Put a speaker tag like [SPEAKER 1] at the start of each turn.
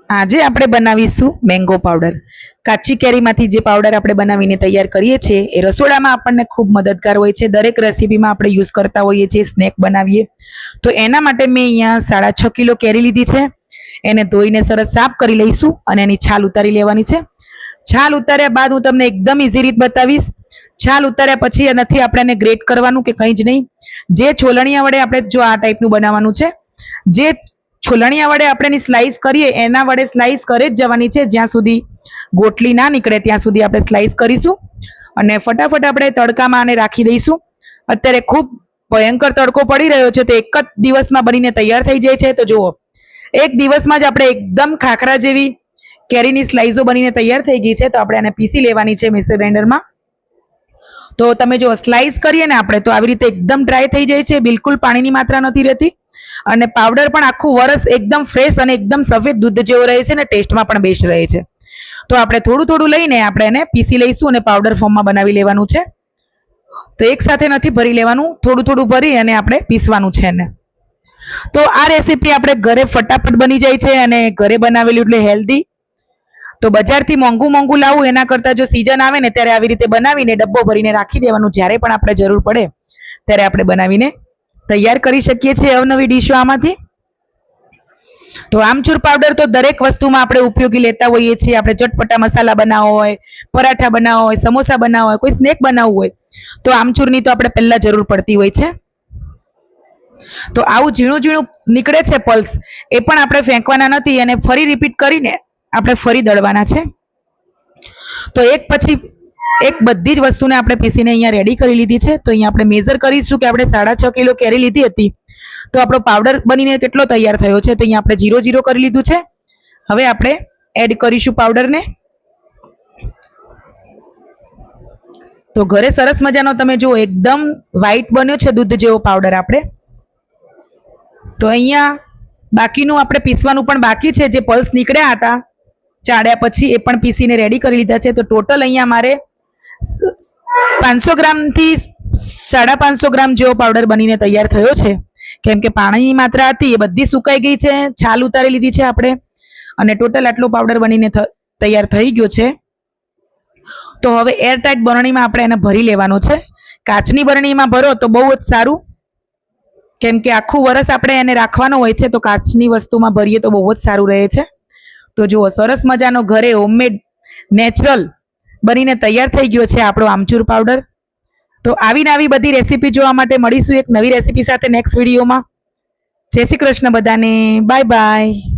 [SPEAKER 1] આજે આપણે બનાવીશું મેંગો પાવડર. કાચી કેરીમાંથી જે પાવડર આપણે બનાવીને તૈયાર કરીએ છીએ એ રસોડામાં આપણને ખૂબ મદદગાર હોય છે. દરેક રેસીપીમાં આપણે યુઝ કરતા હોઈએ છીએ, સ્નેક બનાવીએ તો એના માટે મેં અહીંયા 6.5 કિલો કેરી લીધી છે. એને ધોઈને સરસ સાફ કરી લઈશું અને એની છાલ ઉતારી લેવાની છે. છાલ ઉતાર્યા બાદ હું તમને એકદમ ઇઝી રીત બતાવીશ. છાલ ઉતાર્યા પછી નથી આપણે એને ગ્રેટ કરવાનું કે કંઈ જ નહીં. જે છોલણીયા વડે આપણે જો આ ટાઈપનું બનાવવાનું છે, જે છોલણીયા વડે આપણે એની સ્લાઈસ કરીએ એના વડે સ્લાઈસ કરી જ જવાની છે. જ્યાં સુધી ગોટલી ના નીકળે ત્યાં સુધી આપણે સ્લાઈસ કરીશું અને ફટાફટ આપણે તડકામાં આને રાખી દઈશું. અત્યારે ખૂબ ભયંકર તડકો પડી રહ્યો છે તો એક જ દિવસમાં બનીને તૈયાર થઈ જાય છે. તો જુઓ, એક દિવસમાં જ આપણે એકદમ ખાખરા જેવી કેરીની સ્લાઈસો બનીને તૈયાર થઈ ગઈ છે. તો આપણે આને પીસી લેવાની છે મિક્સર ગ્રાઇન્ડરમાં. તો તમે જો સ્લાઈસ કરીએ ને આપણે તો આવી રીતે એકદમ ડ્રાય થઈ જાય છે, બિલકુલ પાણીની માત્રા નથી રહેતી અને પાવડર પણ આખું વરસ એકદમ ફ્રેશ અને એકદમ સફેદ દૂધ જેવો રહે છે ને ટેસ્ટમાં પણ બેસ્ટ રહે છે. તો આપણે થોડું થોડું લઈને આપણે એને પીસી લઈશું અને પાવડર ફોર્મમાં બનાવી લેવાનું છે. તો એક સાથે નથી ભરી લેવાનું, થોડું થોડું ભરી અને આપણે પીસવાનું છે એને. તો આ રેસીપી આપણે ઘરે ફટાફટ બની જાય છે અને ઘરે બનાવેલું એટલે હેલ્ધી. તો બજારથી મોંઘું મોંઘું લાવવું એના કરતાં જો સિઝન આવે ને ત્યારે આવી રીતે બનાવીને ડબ્બો ભરીને રાખી દેવાનું. જ્યારે પણ આપણે જરૂર પડે ત્યારે આપણે બનાવીને તૈયાર કરી શકીએ છીએ અવનવી ડીશો આમાંથી. તો આમચૂર પાવડર તો દરેક વસ્તુમાં આપણે ઉપયોગી લેતા હોઈએ છીએ. આપણે ચટપટા મસાલા બનાવવો હોય, પરાઠા બનાવવા હોય, સમોસા બનાવવા હોય, કોઈ સ્નેક બનાવવું હોય તો આમચૂરની તો આપણે પહેલા જરૂર પડતી હોય છે. તો આવું ઝીણું ઝીણું નીકળે છે પલ્સ, એ પણ આપણે ફેંકવાના નથી અને ફરી રિપીટ કરીને આપણે ફરી દળવાના છે. તો એક પછી એક બધી જ વસ્તુને આપણે પીસીને અહીંયા રેડી કરી લીધી છે. તો અહીંયા આપણે મેઝર કરીશું કે આપણે 6.5 કિલો કેરી લીધી હતી તો આપણો પાવડર બનીને કેટલો તૈયાર થયો છે. તો અહીંયા આપણે 0 કરી લીધું છે. હવે આપણે એડ કરીશું પાવડરને. તો ઘરે સરસ મજાનો તમે જુઓ એકદમ વ્હાઈટ બન્યો છે દૂધ જેવો પાવડર આપણે. તો અહીંયા બાકીનું આપણે પીસવાનું પણ બાકી છે. જે પલ્સ નીકળ્યા હતા ચાળ્યા પછી એ પણ પીસીને રેડી કરી લીધા છે. તો ટોટલ અહીંયા મારે 500 ગ્રામથી 550 ગ્રામ જેવો પાવડર બનીને તૈયાર થયો છે. કેમ કે પાણીની માત્રા હતી એ બધી સુકાઈ ગઈ છે, છાલ ઉતારી લીધી છે આપણે અને ટોટલ આટલો પાવડર બનીને તૈયાર થઈ ગયો છે. તો હવે એરટાઈટ બરણીમાં આપણે એને ભરી લેવાનો છે. કાચની બરણીમાં ભરો તો બહુ જ સારું, કેમ કે આખું વરસ આપણે એને રાખવાનો હોય છે. તો કાચની વસ્તુમાં ભરીએ તો બહુ જ સારું રહે છે. તો જુઓ, સરસ મજાનો ઘરે હોમમેડ નેચરલ બનીને તૈયાર થઈ ગયો છે આપણો આમચૂર પાવડર. તો આવીને આવી બધી રેસીપી જોવા માટે મળીશું એક નવી રેસીપી સાથે નેક્સ્ટ વિડીયોમાં. જય શ્રી કૃષ્ણ બધાને, બાય બાય.